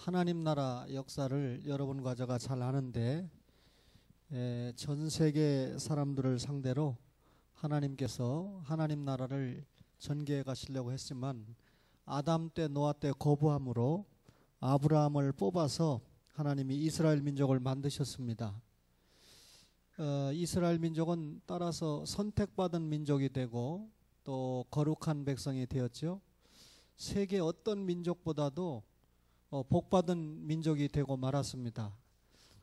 하나님 나라 역사를 여러분과 제가 잘 아는데 전 세계 사람들을 상대로 하나님께서 하나님 나라를 전개해 가시려고 했지만 아담 때 노아 때 거부함으로 아브라함을 뽑아서 하나님이 이스라엘 민족을 만드셨습니다. 이스라엘 민족은 따라서 선택받은 민족이 되고 또 거룩한 백성이 되었죠. 세계 어떤 민족보다도 복받은 민족이 되고 말았습니다.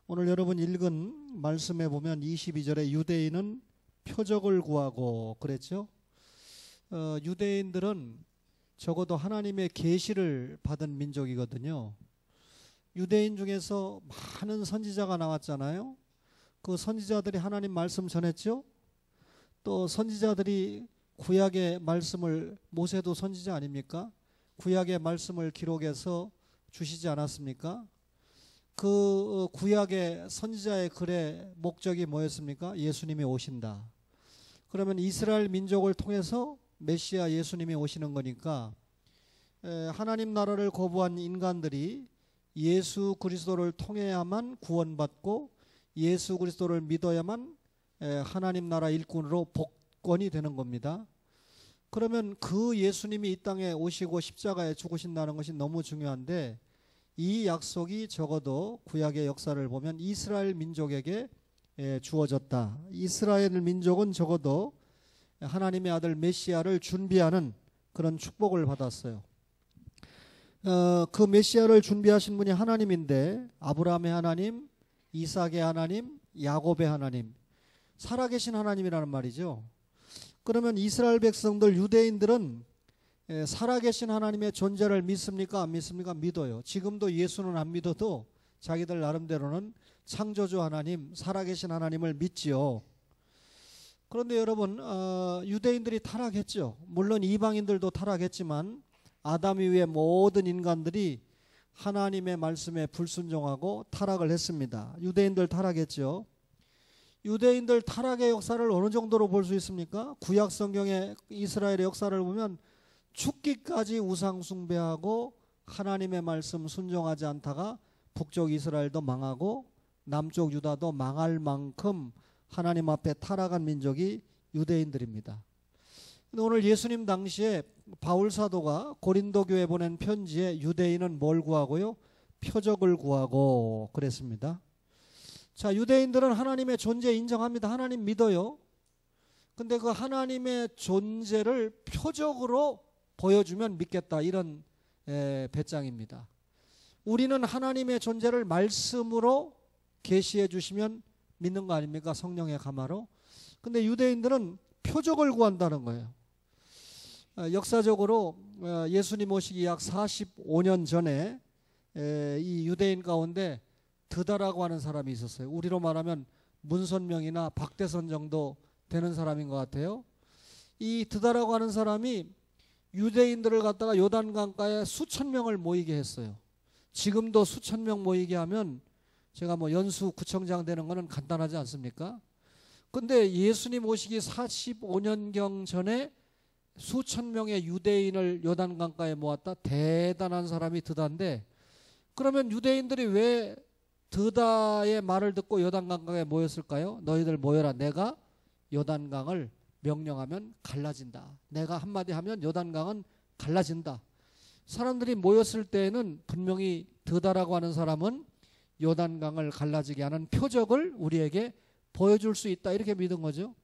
오늘 여러분 읽은 말씀에 보면 22절에 유대인은 표적을 구하고 그랬죠. 유대인들은 적어도 하나님의 계시를 받은 민족이거든요. 유대인 중에서 많은 선지자가 나왔잖아요. 그 선지자들이 하나님 말씀 전했죠. 또 선지자들이 구약의 말씀을, 모세도 선지자 아닙니까? 구약의 말씀을 기록해서 주시지 않았습니까? 그 구약의 선지자의 글의 목적이 뭐였습니까? 예수님이 오신다. 그러면 이스라엘 민족을 통해서 메시아 예수님이 오시는 거니까 하나님 나라를 거부한 인간들이 예수 그리스도를 통해야만 구원받고 예수 그리스도를 믿어야만 하나님 나라 일꾼으로 복권이 되는 겁니다. 그러면 그 예수님이 이 땅에 오시고 십자가에 죽으신다는 것이 너무 중요한데 이 약속이 적어도 구약의 역사를 보면 이스라엘 민족에게 주어졌다. 이스라엘 민족은 적어도 하나님의 아들 메시아를 준비하는 그런 축복을 받았어요. 그 메시아를 준비하신 분이 하나님인데 아브라함의 하나님, 이삭의 하나님, 야곱의 하나님, 살아계신 하나님이라는 말이죠. 그러면 이스라엘 백성들, 유대인들은 살아계신 하나님의 존재를 믿습니까? 안 믿습니까? 믿어요. 지금도 예수는 안 믿어도 자기들 나름대로는 창조주 하나님, 살아계신 하나님을 믿지요. 그런데 여러분, 유대인들이 타락했죠. 물론 이방인들도 타락했지만 아담 이후의 모든 인간들이 하나님의 말씀에 불순종하고 타락을 했습니다. 유대인들 타락했죠. 유대인들 타락의 역사를 어느 정도로 볼 수 있습니까? 구약 성경의 이스라엘의 역사를 보면 죽기까지 우상 숭배하고 하나님의 말씀 순종하지 않다가 북쪽 이스라엘도 망하고 남쪽 유다도 망할 만큼 하나님 앞에 타락한 민족이 유대인들입니다. 오늘 예수님 당시에 바울 사도가 고린도 교회에 보낸 편지에 유대인은 뭘 구하고요? 표적을 구하고 그랬습니다. 자, 유대인들은 하나님의 존재 인정합니다. 하나님 믿어요. 근데 그 하나님의 존재를 표적으로 보여주면 믿겠다, 이런 배짱입니다. 우리는 하나님의 존재를 말씀으로 계시해 주시면 믿는 거 아닙니까? 성령의 가마로. 근데 유대인들은 표적을 구한다는 거예요. 역사적으로 예수님 오시기 약 45년 전에 이 유대인 가운데 드다라고 하는 사람이 있었어요. 우리로 말하면 문선명이나 박대선 정도 되는 사람인 것 같아요. 이 드다라고 하는 사람이 유대인들을 갖다가 요단강가에 수천 명을 모이게 했어요. 지금도 수천 명 모이게 하면 제가 뭐 연수 구청장 되는 거는 간단하지 않습니까? 근데 예수님 오시기 45년경 전에 수천 명의 유대인을 요단강가에 모았다. 대단한 사람이 드다인데, 그러면 유대인들이 왜 드다의 말을 듣고 요단강가에 모였을까요? 너희들 모여라. 내가 요단강을 명령하면 갈라진다. 내가 한마디 하면 요단강은 갈라진다. 사람들이 모였을 때에는 분명히 드다라고 하는 사람은 요단강을 갈라지게 하는 표적을 우리에게 보여줄 수 있다, 이렇게 믿은 거죠.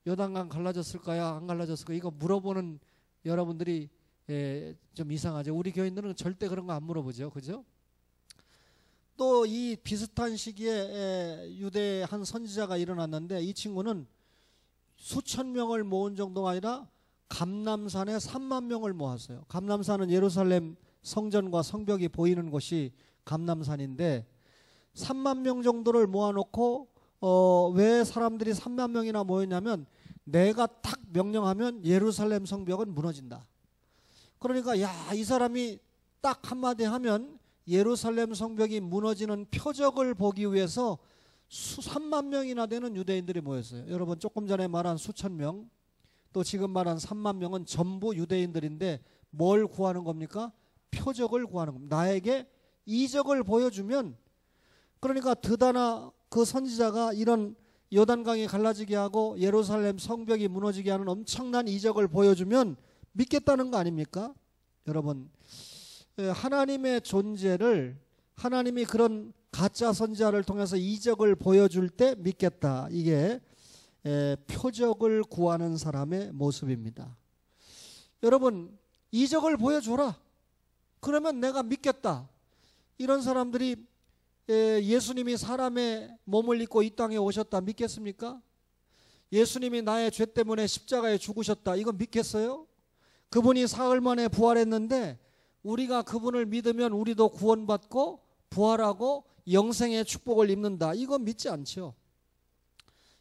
요단강 갈라졌을까요? 안 갈라졌을까요? 이거 물어보는 여러분들이 좀 이상하죠. 우리 교인들은 절대 그런 거 안 물어보죠. 그죠? 또 이 비슷한 시기에 유대의 한 선지자가 일어났는데 이 친구는 수천 명을 모은 정도가 아니라 감람산에 3만 명을 모았어요. 감람산은 예루살렘 성전과 성벽이 보이는 곳이 감람산인데 3만 명 정도를 모아놓고 왜 사람들이 3만 명이나 모였냐면 내가 딱 명령하면 예루살렘 성벽은 무너진다. 그러니까 이 사람이 딱 한마디 하면 예루살렘 성벽이 무너지는 표적을 보기 위해서 3만 명이나 되는 유대인들이 모였어요. 여러분, 조금 전에 말한 수천 명, 또 지금 말한 3만 명은 전부 유대인들인데 뭘 구하는 겁니까? 표적을 구하는 겁니다. 나에게 이적을 보여주면, 그러니까 드다나 그 선지자가 이런 요단강이 갈라지게 하고 예루살렘 성벽이 무너지게 하는 엄청난 이적을 보여주면 믿겠다는 거 아닙니까? 여러분, 하나님의 존재를, 하나님이 그런 가짜 선지자를 통해서 이적을 보여줄 때 믿겠다. 이게 표적을 구하는 사람의 모습입니다. 여러분, 이적을 보여줘라. 그러면 내가 믿겠다. 이런 사람들이 예수님이 사람의 몸을 입고 이 땅에 오셨다 믿겠습니까? 예수님이 나의 죄 때문에 십자가에 죽으셨다, 이거 믿겠어요? 그분이 사흘 만에 부활했는데 우리가 그분을 믿으면 우리도 구원받고 부활하고 영생의 축복을 입는다, 이건 믿지 않죠.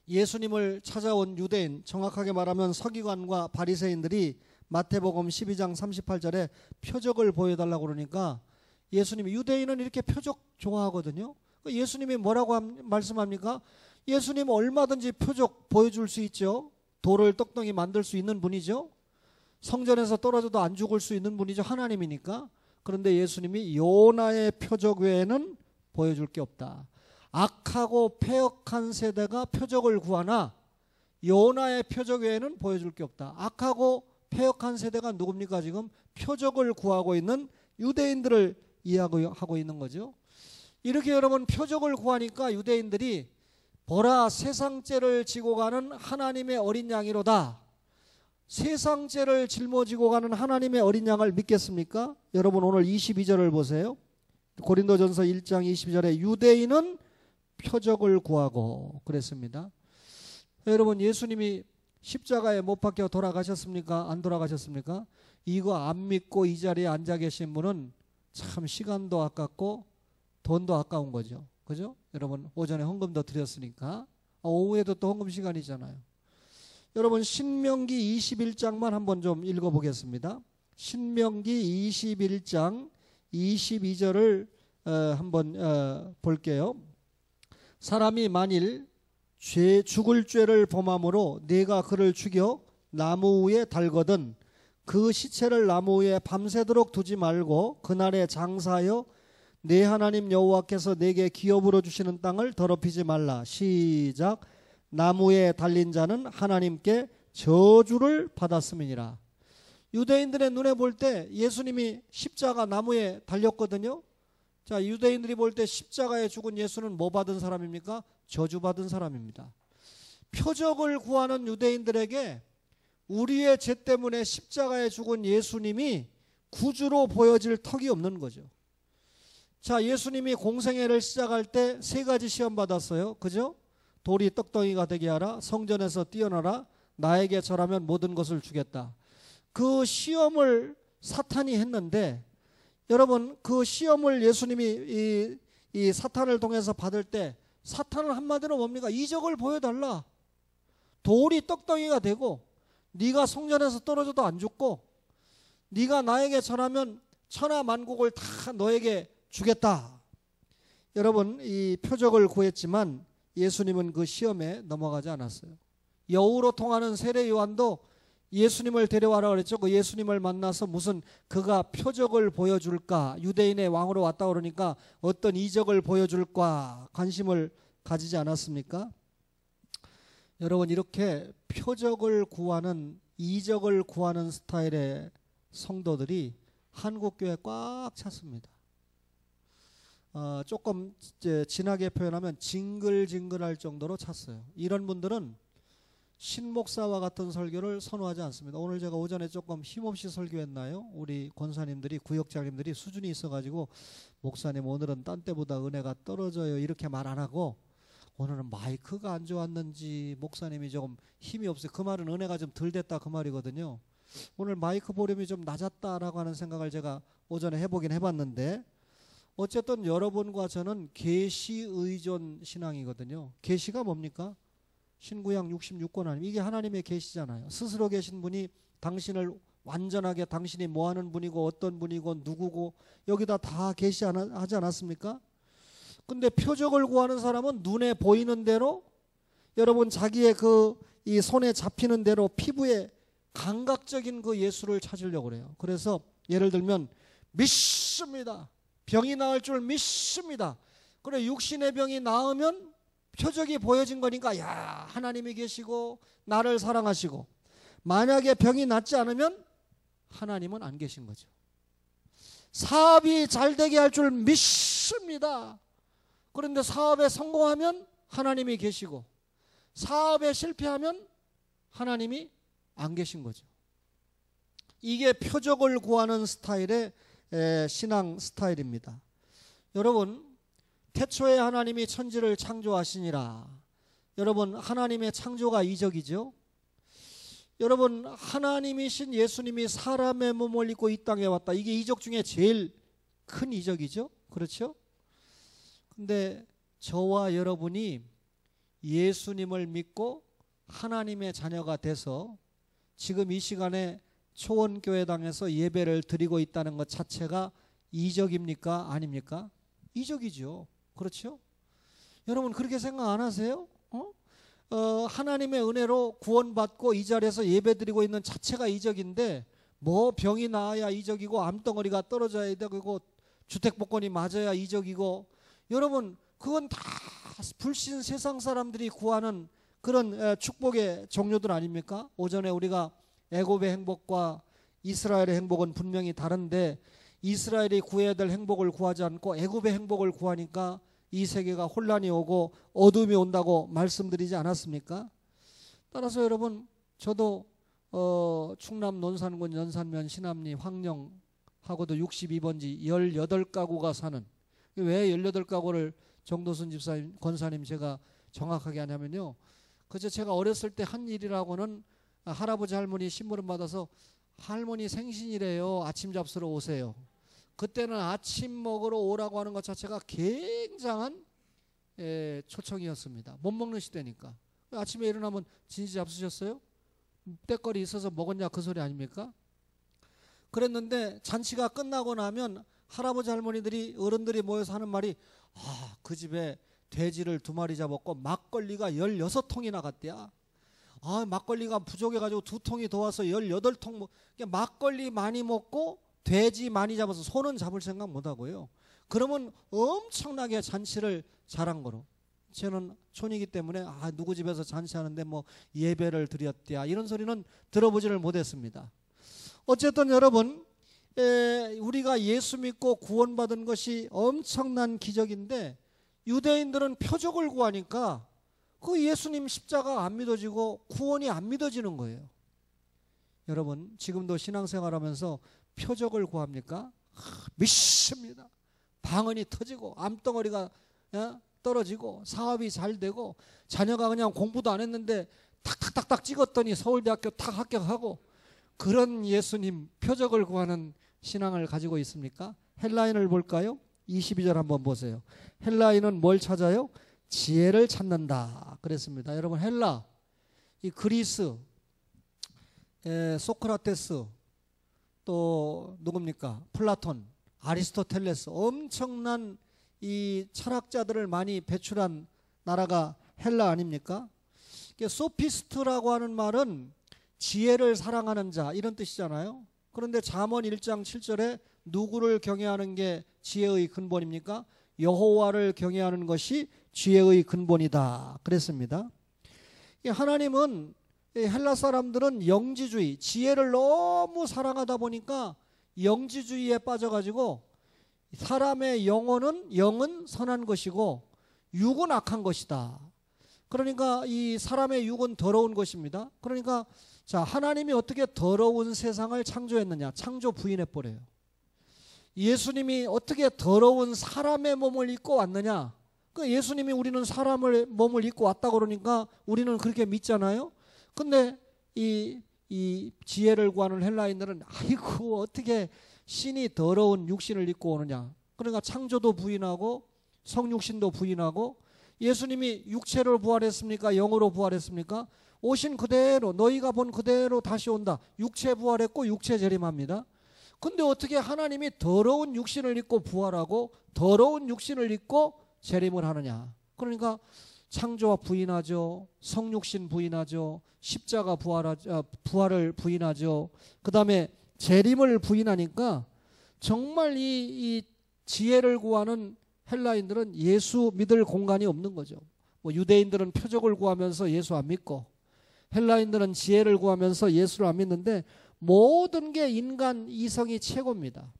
예수님을 찾아온 유대인, 정확하게 말하면 서기관과 바리새인들이 마태복음 12장 38절에 표적을 보여달라고 그러니까, 예수님이, 유대인은 이렇게 표적 좋아하거든요. 예수님이 뭐라고 말씀합니까? 예수님은 얼마든지 표적 보여줄 수 있죠. 돌을 떡덩이 만들 수 있는 분이죠. 성전에서 떨어져도 안 죽을 수 있는 분이죠. 하나님이니까. 그런데 예수님이 요나의 표적 외에는 보여줄 게 없다. 악하고 패역한 세대가 표적을 구하나 요나의 표적 외에는 보여줄 게 없다. 악하고 패역한 세대가 누굽니까? 지금 표적을 구하고 있는 유대인들을 이야기하고 있는 거죠. 이렇게 여러분 표적을 구하니까 유대인들이 보라, 세상죄를 지고 가는 하나님의 어린 양이로다. 세상죄를 짊어지고 가는 하나님의 어린 양을 믿겠습니까? 여러분 오늘 22절을 보세요. 고린도전서 1장 22절에 유대인은 표적을 구하고 그랬습니다. 여러분, 예수님이 십자가에 못 박혀 돌아가셨습니까? 안 돌아가셨습니까? 이거 안 믿고 이 자리에 앉아 계신 분은 참 시간도 아깝고 돈도 아까운 거죠. 그죠? 여러분, 오전에 헌금도 드렸으니까 오후에도 또 헌금 시간이잖아요. 여러분, 신명기 21장만 한번 좀 읽어보겠습니다. 신명기 21장 22절을 한번 볼게요. 사람이 만일 죽을 죄를 범함으로 네가 그를 죽여 나무 위에 달거든 그 시체를 나무 위에 밤새도록 두지 말고 그날에 장사하여 네 하나님 여호와께서 네게 기업으로 주시는 땅을 더럽히지 말라. 시작. 나무에 달린 자는 하나님께 저주를 받았음이니라. 유대인들의 눈에 볼 때 예수님이 십자가 나무에 달렸거든요. 자, 유대인들이 볼 때 십자가에 죽은 예수는 뭐 받은 사람입니까? 저주받은 사람입니다. 표적을 구하는 유대인들에게 우리의 죄 때문에 십자가에 죽은 예수님이 구주로 보여질 턱이 없는 거죠. 자, 예수님이 공생애를 시작할 때 세 가지 시험 받았어요. 그죠? 돌이 떡덩이가 되게 하라, 성전에서 뛰어나라, 나에게 절하면 모든 것을 주겠다. 그 시험을 사탄이 했는데, 여러분, 그 시험을 예수님이 이 사탄을 통해서 받을 때 사탄은 한마디로 뭡니까? 이적을 보여달라. 돌이 떡덩이가 되고 네가 성전에서 떨어져도 안 죽고 네가 나에게 절하면 천하 만국을 다 너에게 주겠다. 여러분, 이 표적을 구했지만 예수님은 그 시험에 넘어가지 않았어요. 여우로 통하는 세례 요한도 예수님을 데려와라 그랬죠. 그 예수님을 만나서 무슨 그가 표적을 보여줄까, 유대인의 왕으로 왔다 그러니까 어떤 이적을 보여줄까 관심을 가지지 않았습니까? 여러분, 이렇게 표적을 구하는, 이적을 구하는 스타일의 성도들이 한국교회에 꽉 찼습니다. 조금 진하게 표현하면 징글징글할 정도로 찼어요. 이런 분들은 신목사와 같은 설교를 선호하지 않습니다. 오늘 제가 오전에 조금 힘없이 설교했나요? 우리 권사님들이, 구역장님들이 수준이 있어가지고 목사님 오늘은 딴 때보다 은혜가 떨어져요 이렇게 말 안 하고, 오늘은 마이크가 안 좋았는지 목사님이 조금 힘이 없어요. 그 말은 은혜가 좀 덜 됐다 그 말이거든요. 오늘 마이크 볼륨이 좀 낮았다라고 하는 생각을 제가 오전에 해보긴 해봤는데, 어쨌든 여러분과 저는 계시 의존 신앙이거든요. 계시가 뭡니까? 신구약 66권 아니면 이게 하나님의 계시잖아요. 스스로 계신 분이 당신을 완전하게, 당신이 뭐하는 분이고 어떤 분이고 누구고 여기다 다 계시하지 않았습니까? 근데 표적을 구하는 사람은 눈에 보이는 대로, 여러분 자기의 이 손에 잡히는 대로 피부에 감각적인 그 예수를 찾으려고 그래요. 그래서 예를 들면 믿습니다. 병이 나을 줄 믿습니다. 그래 육신의 병이 나으면 표적이 보여진 거니까 야 하나님이 계시고 나를 사랑하시고, 만약에 병이 낫지 않으면 하나님은 안 계신 거죠. 사업이 잘 되게 할 줄 믿습니다. 그런데 사업에 성공하면 하나님이 계시고 사업에 실패하면 하나님이 안 계신 거죠. 이게 표적을 구하는 스타일의 신앙 스타일입니다. 여러분, 태초에 하나님이 천지를 창조하시니라. 여러분, 하나님의 창조가 이적이죠. 여러분, 하나님이신 예수님이 사람의 몸을 입고 이 땅에 왔다. 이게 이적 중에 제일 큰 이적이죠. 그렇죠? 근데 저와 여러분이 예수님을 믿고 하나님의 자녀가 돼서 지금 이 시간에 초원교회당에서 예배를 드리고 있다는 것 자체가 이적입니까? 아닙니까? 이적이죠. 그렇죠? 여러분 그렇게 생각 안 하세요? 하나님의 은혜로 구원받고 이 자리에서 예배드리고 있는 자체가 이적인데, 뭐 병이 나아야 이적이고 암덩어리가 떨어져야 되고 주택복권이 맞아야 이적이고, 여러분 그건 다 불신 세상 사람들이 구하는 그런 축복의 종류들 아닙니까? 오전에 우리가 애굽의 행복과 이스라엘의 행복은 분명히 다른데, 이스라엘이 구해야 될 행복을 구하지 않고 애굽의 행복을 구하니까 이 세계가 혼란이 오고 어둠이 온다고 말씀드리지 않았습니까? 따라서 여러분, 저도 충남 논산군 연산면 신암리 황령하고도 62번지 18가구가 사는, 왜 18가구를 정도순 집사님, 권사님 제가 정확하게 하냐면요, 그저 제가 어렸을 때 한 일이라고는 할아버지 할머니 신부름 받아서 할머니 생신이래요, 아침 잡수러 오세요. 그때는 아침 먹으러 오라고 하는 것 자체가 굉장한 초청이었습니다. 못 먹는 시대니까. 아침에 일어나면 진지 잡수셨어요? 때거리 있어서 먹었냐 그 소리 아닙니까? 그랬는데 잔치가 끝나고 나면 할아버지 할머니들이, 어른들이 모여서 하는 말이, 그 집에 돼지를 2마리 잡았고 막걸리가 16통이나 갔대야. 막걸리가 부족해가지고 2통이 더 와서 18통 막걸리 많이 먹고 돼지 많이 잡아서 소는 잡을 생각 못하고요. 그러면 엄청나게 잔치를 잘한 거로. 저는 촌이기 때문에 누구 집에서 잔치하는데 뭐 예배를 드렸대야 이런 소리는 들어보지를 못했습니다. 어쨌든 여러분, 우리가 예수 믿고 구원받은 것이 엄청난 기적인데, 유대인들은 표적을 구하니까 그 예수님 십자가 안 믿어지고 구원이 안 믿어지는 거예요. 여러분 지금도 신앙생활하면서 표적을 구합니까? 믿습니다. 방언이 터지고 암덩어리가 떨어지고 사업이 잘 되고, 자녀가 그냥 공부도 안 했는데 탁탁탁탁 찍었더니 서울대학교 탁 합격하고, 그런 예수님 표적을 구하는 신앙을 가지고 있습니까? 헬라인을 볼까요? 22절 한번 보세요. 헬라인은 뭘 찾아요? 지혜를 찾는다 그랬습니다. 여러분 헬라, 이 그리스, 소크라테스, 또 누굽니까? 플라톤, 아리스토텔레스, 엄청난 이 철학자들을 많이 배출한 나라가 헬라 아닙니까? 소피스트라고 하는 말은 지혜를 사랑하는 자 이런 뜻이잖아요. 그런데 잠언 1장 7절에 누구를 경외하는 게 지혜의 근본입니까? 여호와를 경외하는 것이 지혜의 근본이다 그랬습니다. 하나님은, 헬라 사람들은 영지주의, 지혜를 너무 사랑하다 보니까 영지주의에 빠져가지고 사람의 영은 선한 것이고 육은 악한 것이다. 그러니까 이 사람의 육은 더러운 것입니다. 그러니까 자, 하나님이 어떻게 더러운 세상을 창조했느냐? 창조 부인해버려요. 예수님이 어떻게 더러운 사람의 몸을 입고 왔느냐? 그 예수님이 우리는 사람의 몸을 입고 왔다 그러니까 우리는 그렇게 믿잖아요. 근데 이 지혜를 구하는 헬라인들은 아이고 어떻게 신이 더러운 육신을 입고 오느냐? 그러니까 창조도 부인하고 성육신도 부인하고, 예수님이 육체로 부활했습니까? 영으로 부활했습니까? 오신 그대로, 너희가 본 그대로 다시 온다. 육체 부활했고 육체 재림합니다. 근데 어떻게 하나님이 더러운 육신을 입고 부활하고 더러운 육신을 입고 재림을 하느냐? 그러니까 창조와 부인하죠. 성육신 부인하죠. 십자가 부활을 부인하죠. 그 다음에 재림을 부인하니까 정말 이 지혜를 구하는 헬라인들은 예수 믿을 공간이 없는 거죠. 뭐 유대인들은 표적을 구하면서 예수 안 믿고, 헬라인들은 지혜를 구하면서 예수를 안 믿는데, 모든 게 인간 이성이 최고입니다.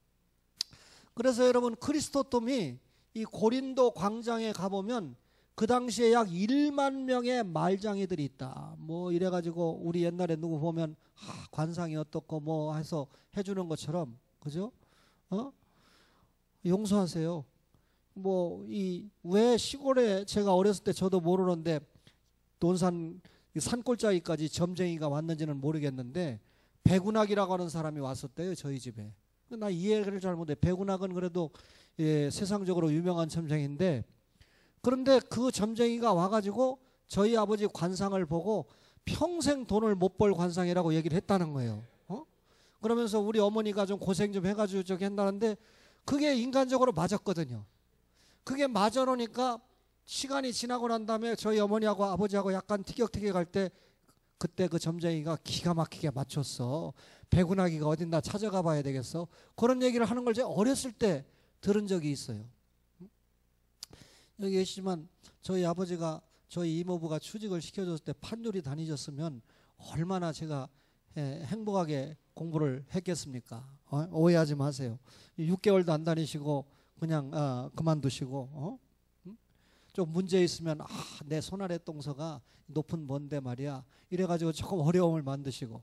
그래서 여러분, 그리스도tom이 이 고린도 광장에 가보면 그 당시에 약 1만 명의 말장이들이 있다. 뭐 이래가지고 우리 옛날에 누구 보면 관상이 어떻고 뭐 해서 해주는 것처럼, 그죠? 용서하세요. 뭐 이 왜 시골에, 제가 어렸을 때 저도 모르는데 논산 산골짜기까지 점쟁이가 왔는지는 모르겠는데 백운학이라고 하는 사람이 왔었대요, 저희 집에. 나 이해를 잘 못해. 백운학은 그래도 세상적으로 유명한 점쟁이인데, 그런데 그 점쟁이가 와가지고 저희 아버지 관상을 보고 평생 돈을 못 벌 관상이라고 얘기를 했다는 거예요. 그러면서 우리 어머니가 좀 고생 좀 해가지고 저기 한다는데, 그게 인간적으로 맞았거든요. 그게 맞아 놓으니까 시간이 지나고 난 다음에 저희 어머니하고 아버지하고 약간 티격태격할 때, 그때 그 점쟁이가 기가 막히게 맞췄어. 백운하기가 어딘가 찾아가 봐야 되겠어. 그런 얘기를 하는 걸 제가 어렸을 때 들은 적이 있어요. 여기 계시지만 저희 아버지가, 저희 이모부가 취직을 시켜줬을 때 판교리 다니셨으면 얼마나 제가 행복하게 공부를 했겠습니까? 오해하지 마세요. 6개월도 안 다니시고 그냥 그만두시고, 좀 문제 있으면 내 손아래 동서가 높은 뭔데 말이야, 이래가지고 조금 어려움을 만드시고,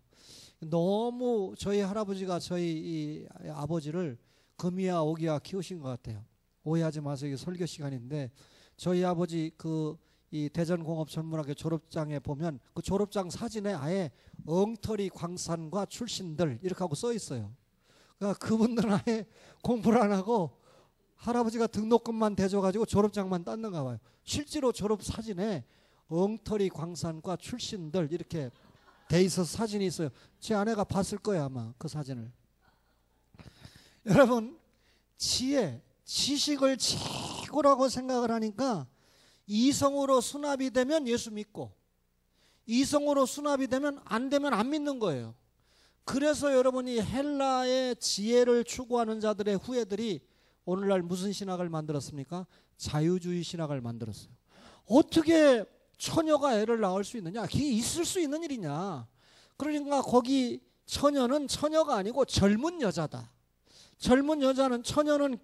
너무 저희 할아버지가 저희 이 아버지를 금이야 오기야 키우신 것 같아요. 오해하지 마세요. 이게 설교 시간인데, 저희 아버지 이 대전공업전문학교 졸업장에 보면 그 졸업장 사진에 아예 엉터리 광산과 출신들 이렇게 하고 써 있어요. 그러니까 그분들은 아예 공부를 안 하고 할아버지가 등록금만 대줘가지고 졸업장만 땄는가 봐요. 실제로 졸업 사진에 엉터리 광산과 출신들 이렇게 돼 있어서 사진이 있어요. 제 아내가 봤을 거예요, 아마 그 사진을. 여러분, 지식을 최고라고 생각을 하니까 이성으로 수납이 되면 예수 믿고, 이성으로 수납이 되면 안 되면 안 믿는 거예요. 그래서 여러분이 헬라의 지혜를 추구하는 자들의 후예들이 오늘날 무슨 신학을 만들었습니까? 자유주의 신학을 만들었어요. 어떻게 처녀가 애를 낳을 수 있느냐? 그게 있을 수 있는 일이냐? 그러니까 거기 처녀는 처녀가 아니고 젊은 여자다. 젊은 여자는, 처녀는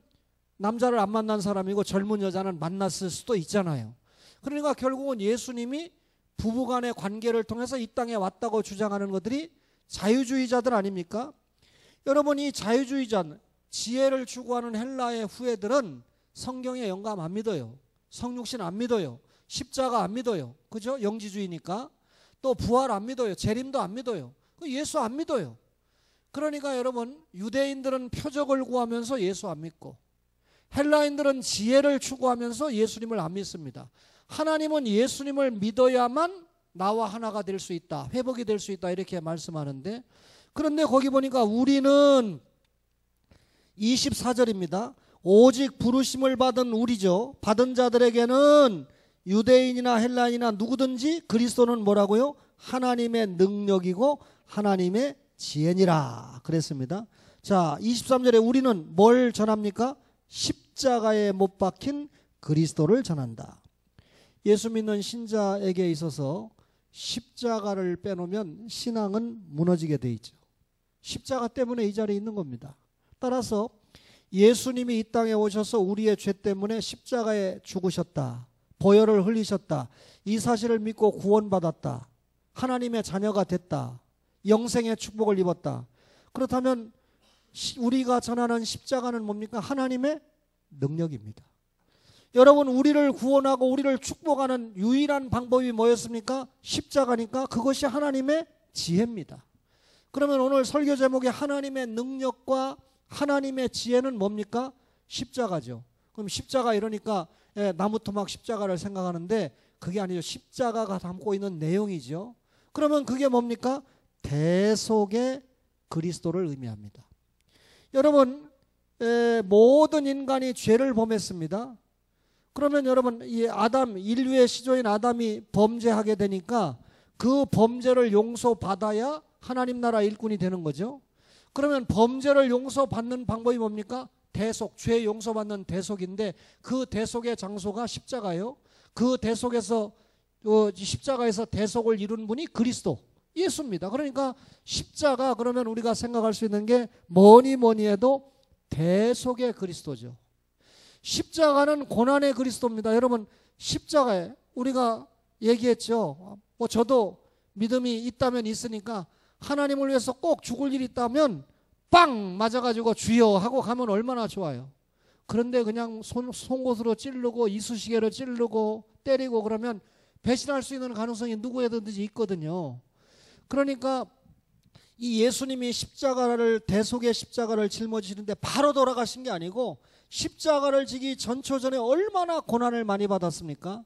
남자를 안 만난 사람이고 젊은 여자는 만났을 수도 있잖아요. 그러니까 결국은 예수님이 부부간의 관계를 통해서 이 땅에 왔다고 주장하는 것들이 자유주의자들 아닙니까? 여러분, 이 자유주의자, 지혜를 추구하는 헬라의 후예들은 성경에 영감 안 믿어요. 성육신 안 믿어요. 십자가 안 믿어요. 그죠? 영지주의니까. 또 부활 안 믿어요. 재림도 안 믿어요. 예수 안 믿어요. 그러니까 여러분, 유대인들은 표적을 구하면서 예수 안 믿고, 헬라인들은 지혜를 추구하면서 예수님을 안 믿습니다. 하나님은 예수님을 믿어야만 나와 하나가 될 수 있다, 회복이 될 수 있다, 이렇게 말씀하는데, 그런데 거기 보니까 우리는 24절입니다. 오직 부르심을 받은 우리죠. 받은 자들에게는 유대인이나 헬라인이나 누구든지 그리스도는 뭐라고요? 하나님의 능력이고 하나님의 지혜니라 그랬습니다. 자, 23절에 우리는 뭘 전합니까? 십자가에 못 박힌 그리스도를 전한다. 예수 믿는 신자에게 있어서 십자가를 빼놓으면 신앙은 무너지게 돼 있죠. 십자가 때문에 이 자리에 있는 겁니다. 따라서 예수님이 이 땅에 오셔서 우리의 죄 때문에 십자가에 죽으셨다, 보혈을 흘리셨다, 이 사실을 믿고 구원받았다, 하나님의 자녀가 됐다, 영생의 축복을 입었다. 그렇다면 우리가 전하는 십자가는 뭡니까? 하나님의 능력입니다. 여러분, 우리를 구원하고 우리를 축복하는 유일한 방법이 뭐였습니까? 십자가니까 그것이 하나님의 지혜입니다. 그러면 오늘 설교 제목이 하나님의 능력과 하나님의 지혜는 뭡니까? 십자가죠. 그럼 십자가 이러니까 나무토막 십자가를 생각하는데 그게 아니죠. 십자가가 담고 있는 내용이죠. 그러면 그게 뭡니까? 대속의 그리스도를 의미합니다. 여러분, 모든 인간이 죄를 범했습니다. 그러면 여러분, 이 인류의 시조인 아담이 범죄하게 되니까 그 범죄를 용서받아야 하나님 나라 일꾼이 되는 거죠. 그러면 범죄를 용서받는 방법이 뭡니까? 대속, 죄 용서받는 대속인데 그 대속의 장소가 십자가예요. 그 대속에서 십자가에서 대속을 이룬 분이 그리스도 예수입니다. 그러니까 십자가 그러면 우리가 생각할 수 있는 게 뭐니 해도 대속의 그리스도죠. 십자가는 고난의 그리스도입니다. 여러분 십자가에 우리가 얘기했죠. 뭐 저도 믿음이 있다면 있으니까 하나님을 위해서 꼭 죽을 일이 있다면 빵 맞아가지고 주여 하고 가면 얼마나 좋아요. 그런데 그냥 송곳으로 찌르고 이쑤시개로 찌르고 때리고 그러면 배신할 수 있는 가능성이 누구에든지 있거든요. 그러니까 이 예수님이 십자가를 대속의 십자가를 짊어지시는데 바로 돌아가신 게 아니고 십자가를 지기 전초전에 얼마나 고난을 많이 받았습니까?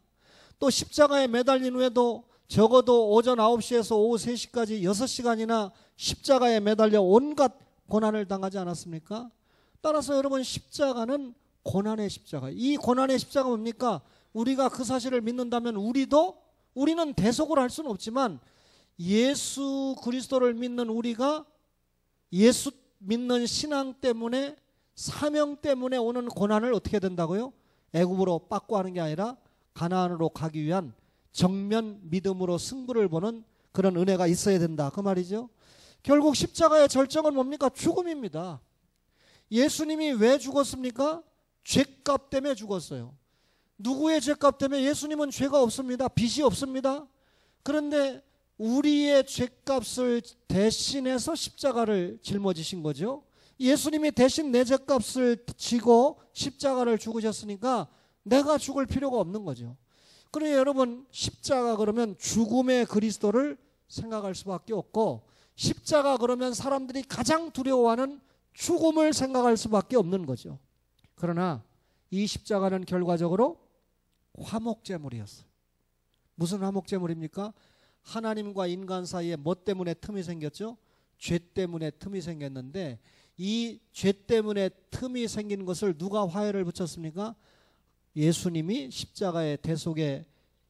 또 십자가에 매달린 후에도 적어도 오전 9시에서 오후 3시까지 6시간이나 십자가에 매달려 온갖 고난을 당하지 않았습니까? 따라서 여러분 십자가는 고난의 십자가. 이 고난의 십자가 뭡니까? 우리가 그 사실을 믿는다면 우리는 대속을 할 수는 없지만 예수 그리스도를 믿는 우리가 예수 믿는 신앙 때문에 사명 때문에 오는 고난을 어떻게 된다고요? 애굽으로 빠꾸하는 게 아니라 가나안으로 가기 위한 정면 믿음으로 승부를 보는 그런 은혜가 있어야 된다 그 말이죠. 결국 십자가의 절정은 뭡니까? 죽음입니다. 예수님이 왜 죽었습니까? 죄값 때문에 죽었어요. 누구의 죄값 때문에? 예수님은 죄가 없습니다. 빚이 없습니다. 그런데 우리의 죄값을 대신해서 십자가를 짊어지신 거죠. 예수님이 대신 내 죄값을 지고 십자가를 죽으셨으니까 내가 죽을 필요가 없는 거죠. 그러니 여러분 십자가 그러면 죽음의 그리스도를 생각할 수밖에 없고 십자가 그러면 사람들이 가장 두려워하는 죽음을 생각할 수밖에 없는 거죠. 그러나 이 십자가는 결과적으로 화목제물이었어요. 무슨 화목제물입니까? 하나님과 인간 사이에 뭐 때문에 틈이 생겼죠? 죄 때문에 틈이 생겼는데 이 죄 때문에 틈이 생긴 것을 누가 화해를 붙였습니까? 예수님이 십자가의 대속의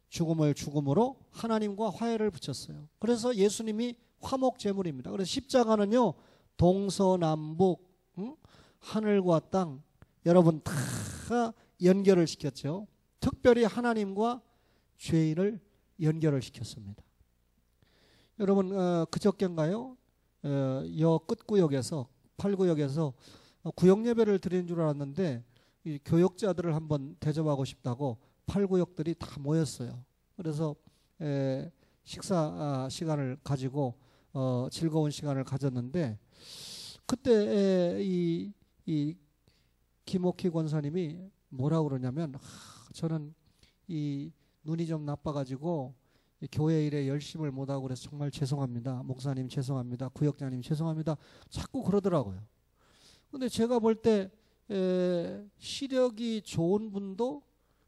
죽음을 죽음으로 하나님과 화해를 붙였어요. 그래서 예수님이 화목제물입니다. 그래서 십자가는요 동서남북 하늘과 땅 여러분 다 연결을 시켰죠. 특별히 하나님과 죄인을 연결을 시켰습니다. 여러분 그저께인가요? 여 끝구역에서 8구역에서 구역 예배를 드리는 줄 알았는데 이 교역자들을 한번 대접하고 싶다고 8구역들이 다 모였어요. 그래서 식사 시간을 가지고 즐거운 시간을 가졌는데 그때 이 김옥희 권사님이 뭐라고 그러냐면 저는 이 눈이 좀 나빠가지고 교회 일에 열심을 못하고 그래서 정말 죄송합니다. 목사님 죄송합니다. 구역장님 죄송합니다. 자꾸 그러더라고요. 근데 제가 볼 때 시력이 좋은 분도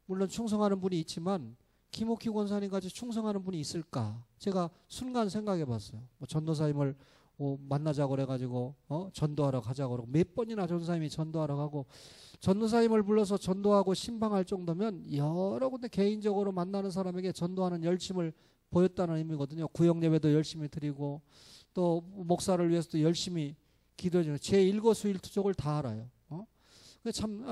물론 충성하는 분이 있지만 김옥희 권사님까지 충성하는 분이 있을까? 제가 순간 생각해 봤어요. 뭐 전도사님을 만나자고 그래가지고 전도하러 가자고 그러고 몇 번이나 전도사님이 전도하러 가고 전도사님을 불러서 전도하고 신방할 정도면 여러 군데 개인적으로 만나는 사람에게 전도하는 열심을 보였다는 의미거든요. 구역 예배도 열심히 드리고 또 목사를 위해서도 열심히 기도해 주는 제 일거수일투족을 다 알아요. 참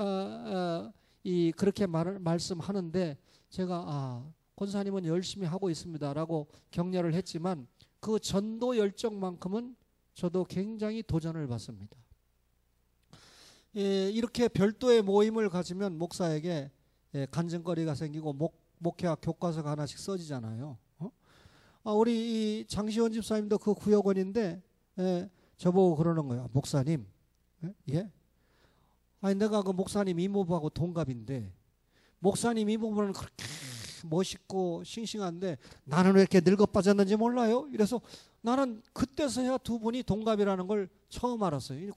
그렇게 말씀하는데 제가 권사님은 열심히 하고 있습니다라고 격려를 했지만 그 전도 열정만큼은 저도 굉장히 도전을 받습니다. 이렇게 별도의 모임을 가지면 목사에게 간증거리가 생기고 목회학 교과서가 하나씩 써지잖아요. 우리 이 장시원 집사님도 그 구역원인데 저보고 그러는 거예요. 목사님, 예? 아니 내가 그 목사님 이모부하고 동갑인데 목사님 이모부는 그렇게 멋있고 싱싱한데 나는 왜 이렇게 늙어 빠졌는지 몰라요. 이래서 나는 그때서야 두 분이 동갑이라는 걸 처음 알았어요.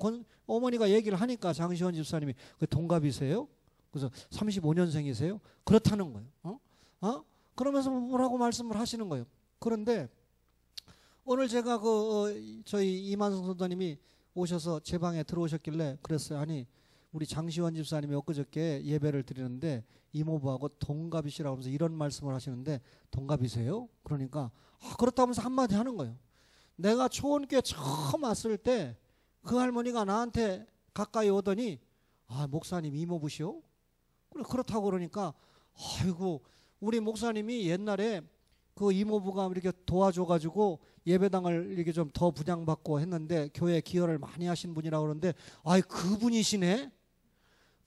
어머니가 얘기를 하니까 장시원 집사님이 그 동갑이세요? 그래서 35년생이세요? 그렇다는 거예요. 그러면서 뭐라고 말씀을 하시는 거예요. 그런데 오늘 제가 저희 이만성 선생님이 오셔서 제 방에 들어오셨길래 그랬어요. 아니 우리 장시원 집사님이 엊그저께 예배를 드리는데 이모부하고 동갑이시라고 하면서 이런 말씀을 하시는데 동갑이세요? 그러니까 그렇다면서 한마디 하는 거예요. 내가 초원교회 처음 왔을 때 그 할머니가 나한테 가까이 오더니 아, 목사님 이모부시오? 그래, 그렇다고 그러니까 아이고, 우리 목사님이 옛날에 그 이모부가 이렇게 도와줘가지고 예배당을 이렇게 좀 더 분양받고 했는데 교회 기여를 많이 하신 분이라고 그러는데, 아이, 그분이시네?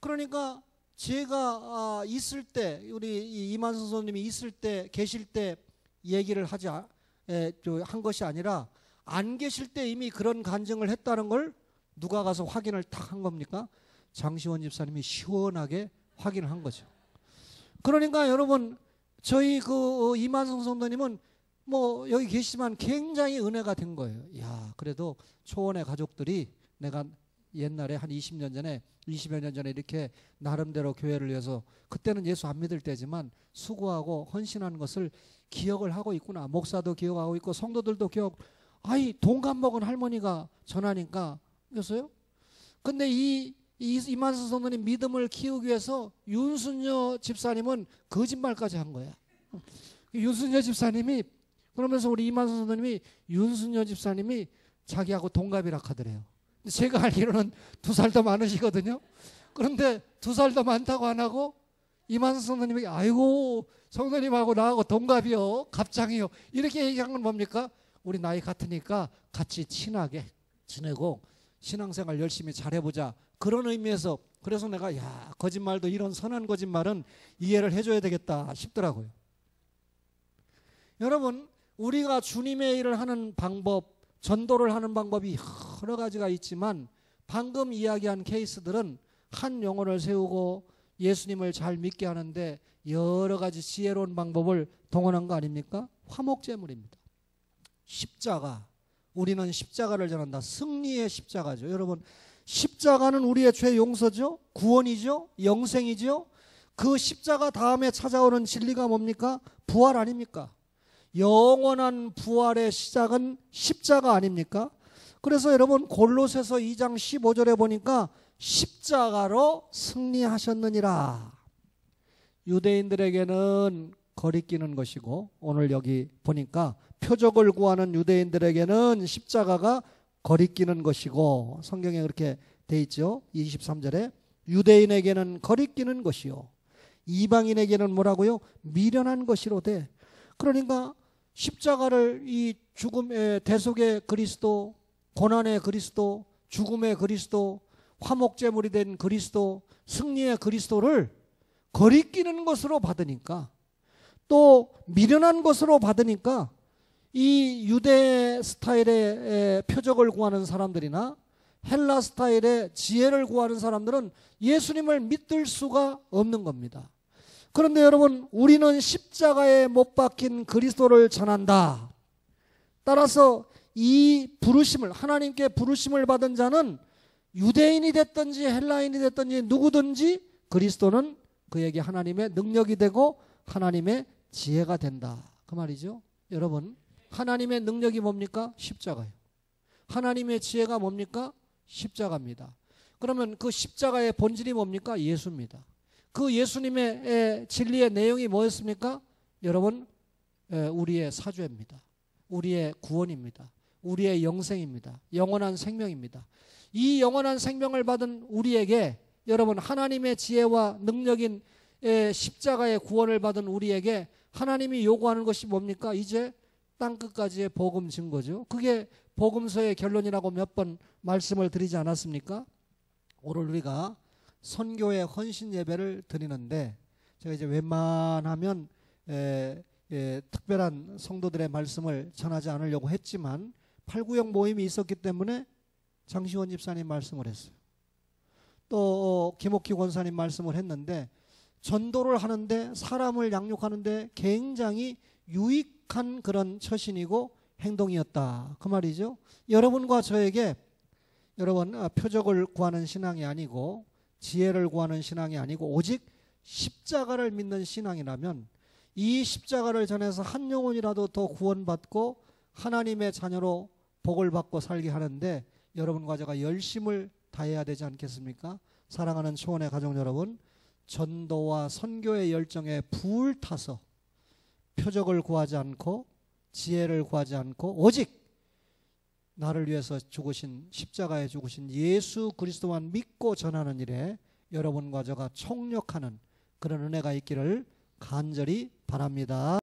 그러니까 제가 있을 때, 우리 이만선 선생님이 있을 때, 계실 때 얘기를 한 것이 아니라 안 계실 때 이미 그런 간증을 했다는 걸 누가 가서 확인을 딱 한 겁니까? 장시원 집사님이 시원하게 확인을 한 거죠. 그러니까 여러분, 저희 그 이만성 성도님은 뭐 여기 계시지만 굉장히 은혜가 된 거예요. 야, 그래도 초원의 가족들이 내가 옛날에 한 20년 전에 20여 년 전에 이렇게 나름대로 교회를 위해서, 그때는 예수 안 믿을 때지만 수고하고 헌신한 것을 기억을 하고 있구나. 목사도 기억하고 있고 성도들도 아이, 동갑 먹은 할머니가 전하니까 그랬어요. 근데 이만수 성도님 믿음을 키우기 위해서 윤순여 집사님은 거짓말까지 한 거야. 윤순여 집사님이, 그러면서 우리 이만수 성도님이 윤순여 집사님이 자기하고 동갑이라 하더래요. 제가 알기로는 2살 더 많으시거든요. 그런데 2살 더 많다고 안 하고 이만수 성도님이 아이고, 성도님하고 나하고 동갑이요, 갑장이요, 이렇게 얘기한 건 뭡니까? 우리 나이 같으니까 같이 친하게 지내고 신앙생활 열심히 잘해보자, 그런 의미에서. 그래서 내가 야, 거짓말도 이런 선한 거짓말은 이해를 해줘야 되겠다 싶더라고요. 여러분, 우리가 주님의 일을 하는 방법, 전도를 하는 방법이 여러 가지가 있지만 방금 이야기한 케이스들은 한 영혼을 세우고 예수님을 잘 믿게 하는데 여러 가지 지혜로운 방법을 동원한 거 아닙니까? 화목제물입니다. 십자가, 우리는 십자가를 전한다. 승리의 십자가죠. 여러분, 십자가는 우리의 죄 용서죠, 구원이죠, 영생이죠. 그 십자가 다음에 찾아오는 진리가 뭡니까? 부활 아닙니까? 영원한 부활의 시작은 십자가 아닙니까? 그래서 여러분, 골로새서 2장 15절에 보니까 십자가로 승리하셨느니라. 유대인들에게는 거리끼는 것이고, 오늘 여기 보니까 표적을 구하는 유대인들에게는 십자가가 거리끼는 것이고, 성경에 그렇게 돼 있죠. 23절에 유대인에게는 거리끼는 것이요, 이방인에게는 뭐라고요? 미련한 것이로되. 그러니까 십자가를 이 죽음의 대속의 그리스도, 고난의 그리스도, 죽음의 그리스도, 화목제물이 된 그리스도, 승리의 그리스도를 거리끼는 것으로 받으니까, 또 미련한 것으로 받으니까 이 유대 스타일의 표적을 구하는 사람들이나 헬라 스타일의 지혜를 구하는 사람들은 예수님을 믿을 수가 없는 겁니다. 그런데 여러분, 우리는 십자가에 못 박힌 그리스도를 전한다. 따라서 이 부르심을, 하나님께 부르심을 받은 자는 유대인이 됐든지 헬라인이 됐든지 누구든지 그리스도는 그에게 하나님의 능력이 되고 하나님의 지혜가 된다, 그 말이죠. 여러분, 하나님의 능력이 뭡니까? 십자가예요. 하나님의 지혜가 뭡니까? 십자가입니다. 그러면 그 십자가의 본질이 뭡니까? 예수입니다. 그 예수님의 진리의 내용이 뭐였습니까? 여러분, 우리의 사죄입니다. 우리의 구원입니다. 우리의 영생입니다. 영원한 생명입니다. 이 영원한 생명을 받은 우리에게, 여러분, 하나님의 지혜와 능력인 십자가의 구원을 받은 우리에게 하나님이 요구하는 것이 뭡니까? 이제 땅끝까지의 복음 증거죠. 그게 복음서의 결론이라고 몇 번 말씀을 드리지 않았습니까? 오늘 우리가 선교의 헌신 예배를 드리는데, 제가 이제 웬만하면 특별한 성도들의 말씀을 전하지 않으려고 했지만 8구역 모임이 있었기 때문에 장시원 집사님 말씀을 했어요. 또 김옥희 권사님 말씀을 했는데, 전도를 하는데, 사람을 양육하는데 굉장히 유익한 그런 처신이고 행동이었다, 그 말이죠. 여러분과 저에게, 여러분, 표적을 구하는 신앙이 아니고 지혜를 구하는 신앙이 아니고 오직 십자가를 믿는 신앙이라면, 이 십자가를 전해서 한 영혼이라도 더 구원받고 하나님의 자녀로 복을 받고 살게 하는데 여러분과 제가 열심을 다해야 되지 않겠습니까? 사랑하는 초원의 가족 여러분, 전도와 선교의 열정에 불타서 표적을 구하지 않고 지혜를 구하지 않고 오직 나를 위해서 죽으신, 십자가에 죽으신 예수 그리스도만 믿고 전하는 일에 여러분과 저가 총력하는 그런 은혜가 있기를 간절히 바랍니다.